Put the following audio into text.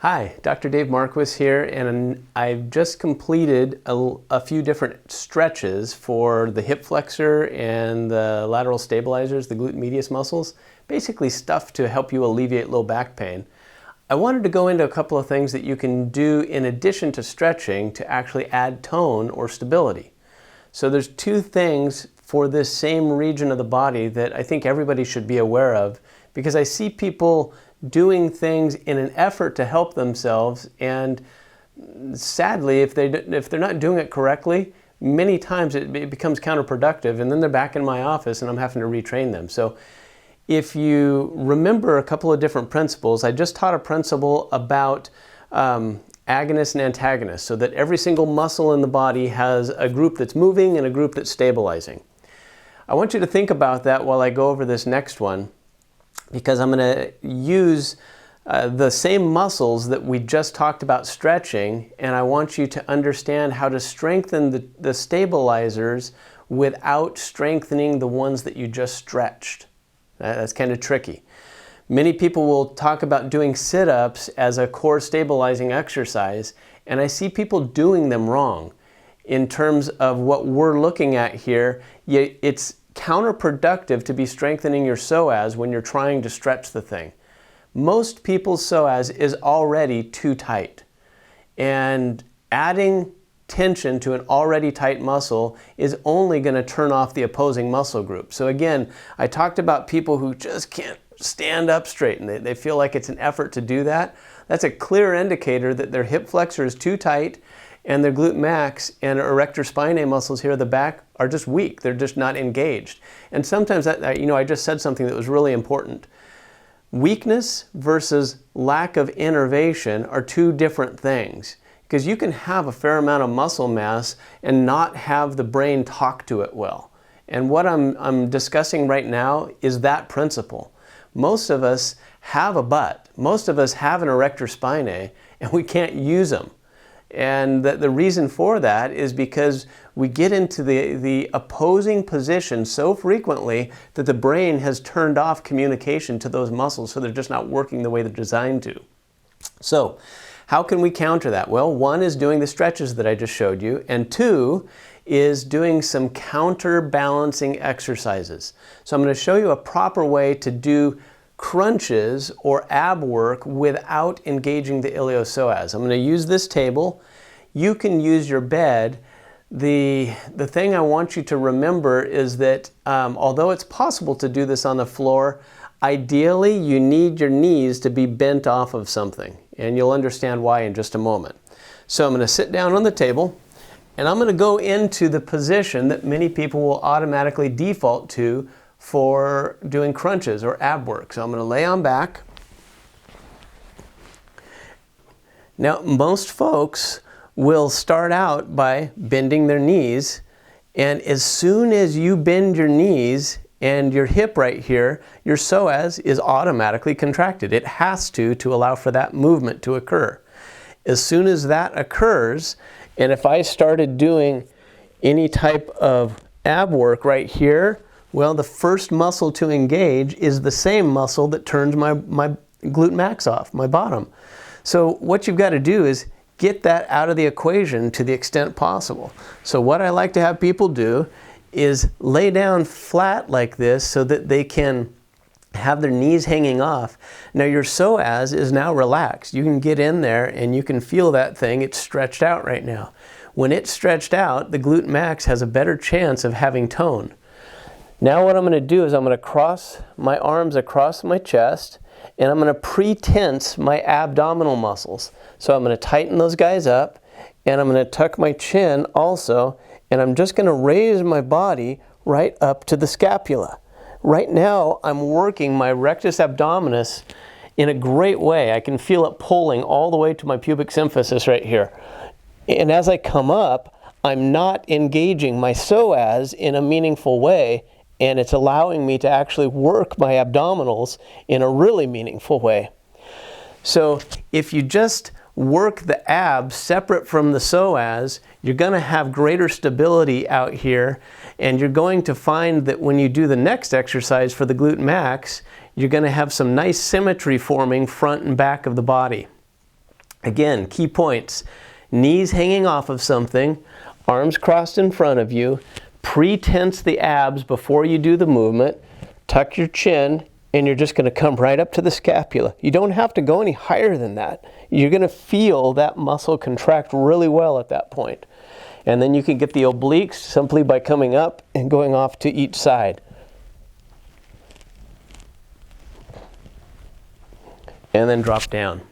Hi, Dr. Dave Marquis here, and I've just completed a few different stretches for the hip flexor and the lateral stabilizers, the glute medius muscles, basically stuff to help you alleviate low back pain. I wanted to go into a couple of things that you can do in addition to stretching to actually add tone or stability. So there's two things for this same region of the body that I think everybody should be aware of, because I see people doing things in an effort to help themselves, and sadly, if they're not doing it correctly, many times it becomes counterproductive, and then they're back in my office and I'm having to retrain them. So if you remember a couple of different principles, I just taught a principle about agonist and antagonist, so that every single muscle in the body has a group that's moving and a group that's stabilizing. I want you to think about that while I go over this next one, because I'm going to use the same muscles that we just talked about stretching, and I want you to understand how to strengthen the stabilizers without strengthening the ones that you just stretched. That's kind of tricky. Many people will talk about doing sit-ups as a core stabilizing exercise, and I see people doing them wrong. In terms of what we're looking at here, it's counterproductive to be strengthening your psoas when you're trying to stretch the thing. Most people's psoas is already too tight, and adding tension to an already tight muscle is only going to turn off the opposing muscle group. So again, I talked about people who just can't stand up straight and they feel like it's an effort to do that. That's a clear indicator that their hip flexor is too tight and their glute max and erector spinae muscles here at the back are just weak. They're just not engaged. And sometimes, I just said something that was really important. Weakness versus lack of innervation are two different things, because you can have a fair amount of muscle mass and not have the brain talk to it well. And what I'm discussing right now is that principle. Most of us have a butt. Most of us have an erector spinae, and we can't use them. And the reason for that is because we get into the opposing position so frequently that the brain has turned off communication to those muscles, so they're just not working the way they're designed to. So how can we counter that? Well, one is doing the stretches that I just showed you, and two is doing some counterbalancing exercises. So I'm going to show you a proper way to do crunches or ab work without engaging the iliopsoas. I'm going to use this table. You can use your bed. The thing I want you to remember is that although it's possible to do this on the floor, ideally you need your knees to be bent off of something, and you'll understand why in just a moment. So I'm going to sit down on the table, and I'm going to go into the position that many people will automatically default to for doing crunches or ab work. So I'm going to lay on back. Now, most folks will start out by bending their knees, and as soon as you bend your knees and your hip right here, your psoas is automatically contracted. It has to allow for that movement to occur. As soon as that occurs, and if I started doing any type of ab work right here, well, the first muscle to engage is the same muscle that turns my glute max off, my bottom. So what you've got to do is get that out of the equation to the extent possible. So what I like to have people do is lay down flat like this so that they can have their knees hanging off. Now your psoas is now relaxed. You can get in there and you can feel that thing. It's stretched out right now. When it's stretched out, the glute max has a better chance of having tone. Now what I'm going to do is I'm going to cross my arms across my chest, and I'm going to pre-tense my abdominal muscles. So I'm going to tighten those guys up, and I'm going to tuck my chin also, and I'm just going to raise my body right up to the scapula. Right now I'm working my rectus abdominis in a great way. I can feel it pulling all the way to my pubic symphysis right here. And as I come up, I'm not engaging my psoas in a meaningful way, and it's allowing me to actually work my abdominals in a really meaningful way. So if you just work the abs separate from the psoas, you're going to have greater stability out here, and you're going to find that when you do the next exercise for the glute max, you're going to have some nice symmetry forming front and back of the body. Again, key points. Knees hanging off of something, arms crossed in front of you, pre-tense the abs before you do the movement, tuck your chin, and you're just going to come right up to the scapula. You don't have to go any higher than that. You're going to feel that muscle contract really well at that point. And then you can get the obliques simply by coming up and going off to each side. And then drop down.